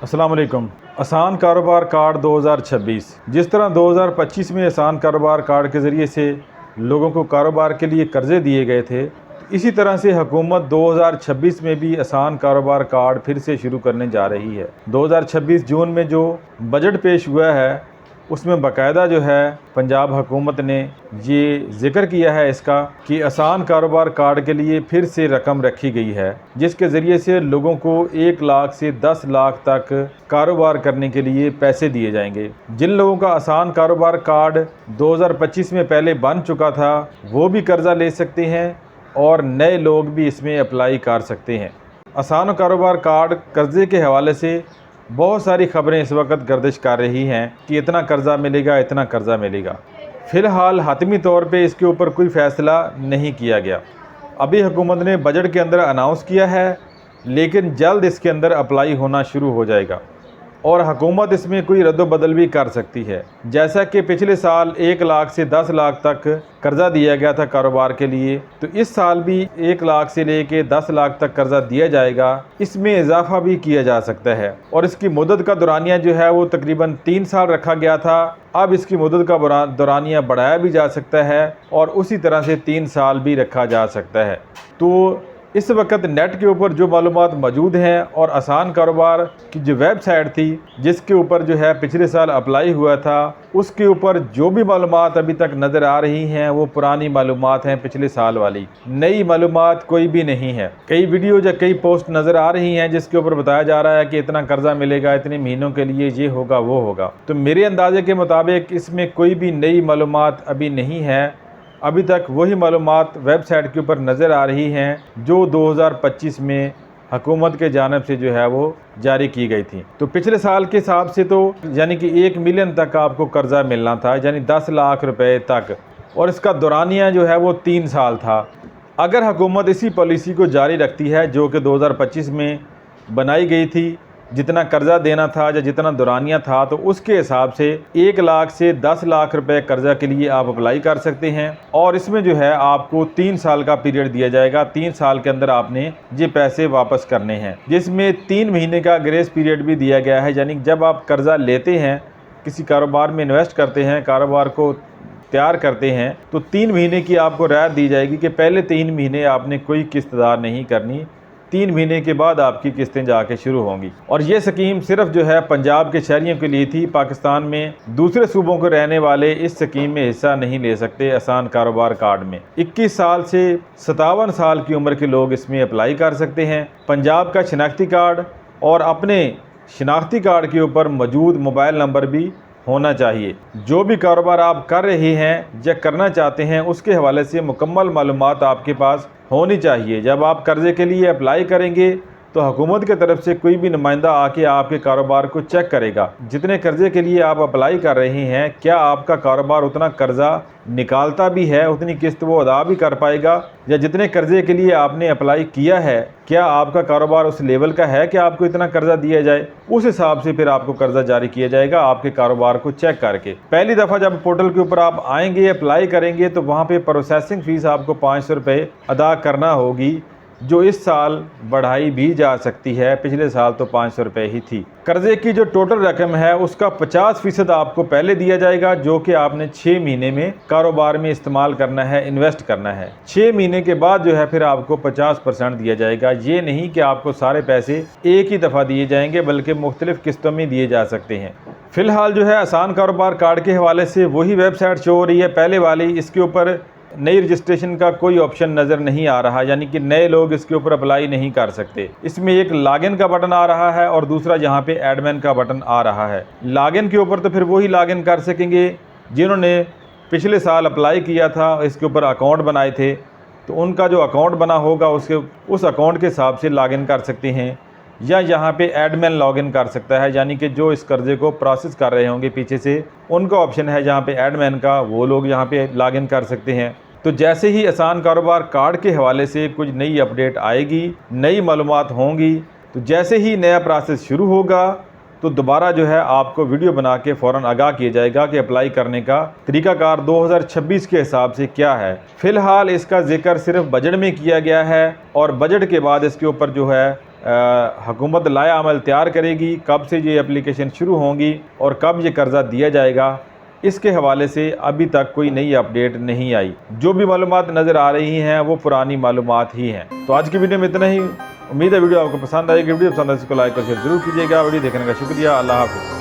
अस्सलाम वालेकुम। आसान कारोबार कार्ड 2026। जिस तरह 2025 में आसान कारोबार कार्ड के ज़रिए से लोगों को कारोबार के लिए कर्ज़े दिए गए थे, इसी तरह से हुकूमत 2026 में भी आसान कारोबार कार्ड फिर से शुरू करने जा रही है। 2026 जून में जो बजट पेश हुआ है उसमें बाकायदा जो है पंजाब हुकूमत ने ये ज़िक्र किया है इसका कि आसान कारोबार कार्ड के लिए फिर से रकम रखी गई है, जिसके ज़रिए से लोगों को 1 लाख से 10 लाख तक कारोबार करने के लिए पैसे दिए जाएंगे। जिन लोगों का आसान कारोबार कार्ड 2025 में पहले बन चुका था वो भी कर्ज़ा ले सकते हैं और नए लोग भी इसमें अप्लाई कर सकते हैं। आसान कारोबार कार्ड कर्ज़े के हवाले से बहुत सारी खबरें इस वक्त गर्दिश कर रही हैं कि इतना कर्ज़ा मिलेगा, इतना कर्ज़ा मिलेगा। फ़िलहाल हतमी तौर पे इसके ऊपर कोई फ़ैसला नहीं किया गया। अभी हुकूमत ने बजट के अंदर अनाउंस किया है, लेकिन जल्द इसके अंदर अप्लाई होना शुरू हो जाएगा और हुकूमत इसमें कोई रद्द-बदल भी कर सकती है। जैसा कि पिछले साल 1 लाख से 10 लाख तक कर्ज़ा दिया गया था कारोबार के लिए, तो इस साल भी 1 लाख से लेके 10 लाख तक कर्ज़ा दिया जाएगा। इसमें इजाफा भी किया जा सकता है और इसकी मुद्दत का दौरानिया जो है वो तकरीबन 3 साल रखा गया था। अब इसकी मुद्दत का दौरानिया बढ़ाया भी जा सकता है और उसी तरह से 3 साल भी रखा जा सकता है। तो इस वक्त नेट के ऊपर जो मालूमात मौजूद हैं और आसान कारोबार की जो वेबसाइट थी जिसके ऊपर जो है पिछले साल अप्लाई हुआ था, उसके ऊपर जो भी मालूमात अभी तक नज़र आ रही हैं वो पुरानी मालूमात हैं, पिछले साल वाली। नई मालूमात कोई भी नहीं है। कई वीडियो या कई पोस्ट नज़र आ रही हैं जिसके ऊपर बताया जा रहा है कि इतना कर्ज़ा मिलेगा, इतने महीनों के लिए ये होगा वो होगा। तो मेरे अंदाजे के मुताबिक इसमें कोई भी नई मालूमात अभी नहीं है। अभी तक वही मालूमात वेबसाइट के ऊपर नज़र आ रही हैं जो 2025 में हुकूमत के जानिब से जो है वो जारी की गई थी। तो पिछले साल के हिसाब से तो यानी कि 1 मिलियन तक आपको कर्ज़ा मिलना था, यानी 10 लाख रुपए तक, और इसका दौरानिया जो है वो 3 साल था। अगर हुकूमत इसी पॉलिसी को जारी रखती है जो कि 2025 में बनाई गई थी, जितना कर्ज़ा देना था या जितना दौरानिया था, तो उसके हिसाब से 1 लाख से 10 लाख रुपए कर्ज़ा के लिए आप अप्लाई कर सकते हैं और इसमें जो है आपको 3 साल का पीरियड दिया जाएगा। 3 साल के अंदर आपने ये पैसे वापस करने हैं, जिसमें 3 महीने का ग्रेस पीरियड भी दिया गया है। यानी जब आप कर्ज़ा लेते हैं, किसी कारोबार में इन्वेस्ट करते हैं, कारोबार को तैयार करते हैं, तो 3 महीने की आपको राहत दी जाएगी कि पहले 3 महीने आपने कोई किस्त अदा नहीं करनी, 3 महीने के बाद आपकी किस्तें जाके शुरू होंगी। और ये स्कीम सिर्फ जो है पंजाब के शहरियों के लिए थी। पाकिस्तान में दूसरे सूबों के रहने वाले इस स्कीम में हिस्सा नहीं ले सकते। आसान कारोबार कार्ड में 21 साल से 57 साल की उम्र के लोग इसमें अप्लाई कर सकते हैं। पंजाब का शनाख्ती कार्ड और अपने शनाख्ती कार्ड के ऊपर मौजूद मोबाइल नंबर भी होना चाहिए। जो भी कारोबार आप कर रहे हैं या करना चाहते हैं उसके हवाले से मुकम्मल मालूमात आपके पास होनी चाहिए। जब आप कर्ज़े के लिए अप्लाई करेंगे तो हुकूमत की तरफ से कोई भी नुमाइंदा आके आपके कारोबार को चेक करेगा। जितने कर्ज़े के लिए आप अप्लाई कर रहे हैं, क्या आपका कारोबार उतना कर्ज़ा निकालता भी है, उतनी किस्त वो अदा भी कर पाएगा, या जितने कर्ज़े के लिए आपने अप्लाई किया है क्या आपका कारोबार उस लेवल का है कि आपको इतना कर्ज़ा दिया जाए। उस हिसाब से फिर आपको कर्ज़ा जारी किया जाएगा आपके कारोबार को चेक करके। पहली दफ़ा जब पोर्टल के ऊपर आप आएंगे, अप्लाई करेंगे, तो वहाँ पे प्रोसेसिंग फ़ीस आपको 500 रुपये अदा करना होगी, जो इस साल बढ़ाई भी जा सकती है। पिछले साल तो 500 रुपये ही थी। कर्ज़े की जो टोटल रकम है उसका 50% आपको पहले दिया जाएगा, जो कि आपने 6 महीने में कारोबार में इस्तेमाल करना है, इन्वेस्ट करना है। 6 महीने के बाद जो है फिर आपको 50% दिया जाएगा। ये नहीं कि आपको सारे पैसे एक ही दफ़ा दिए जाएंगे, बल्कि मुख्तलिफ किस्तों में दिए जा सकते हैं। फ़िलहाल जो है आसान कारोबार कार्ड के हवाले से वही वेबसाइट शो हो रही है पहले वाली। इसके ऊपर नई रजिस्ट्रेशन का कोई ऑप्शन नज़र नहीं आ रहा, यानी कि नए लोग इसके ऊपर अप्लाई नहीं कर सकते। इसमें एक लॉगिन का बटन आ रहा है और दूसरा यहाँ पे एडमिन का बटन आ रहा है। लॉगिन के ऊपर तो फिर वही लॉगिन कर सकेंगे जिन्होंने पिछले साल अप्लाई किया था, इसके ऊपर अकाउंट बनाए थे, तो उनका जो अकाउंट बना होगा उस अकाउंट के हिसाब से लॉगिन कर सकते हैं, या यहाँ पे एडमिन लॉगिन कर सकता है, यानी कि जो इस कर्ज़े को प्रोसेस कर रहे होंगे पीछे से, उनका ऑप्शन है जहाँ पे एडमिन का, वो लोग यहाँ पे लॉगिन कर सकते हैं। तो जैसे ही आसान कारोबार कार्ड के हवाले से कुछ नई अपडेट आएगी, नई मालूमात होंगी, तो जैसे ही नया प्रोसेस शुरू होगा तो दोबारा जो है आपको वीडियो बना के फ़ौरन आगाह किया जाएगा कि अप्लाई करने का तरीकाकार 2026 के हिसाब से क्या है। फ़िलहाल इसका जिक्र सिर्फ बजट में किया गया है और बजट के बाद इसके ऊपर जो है हुकूमत लाया अमल तैयार करेगी, कब से ये एप्लीकेशन शुरू होंगी और कब ये कर्ज़ा दिया जाएगा, इसके हवाले से अभी तक कोई नई अपडेट नहीं आई। जो भी मालूमात नज़र आ रही हैं वो पुरानी मालूमात ही हैं। तो आज की वीडियो में इतना ही। उम्मीद है वीडियो आपको पसंद आएगी। वीडियो पसंद आए इसको लाइक और शेयर जरूर कीजिएगा। वीडियो देखने का शुक्रिया। अल्लाह हाफ़िज़।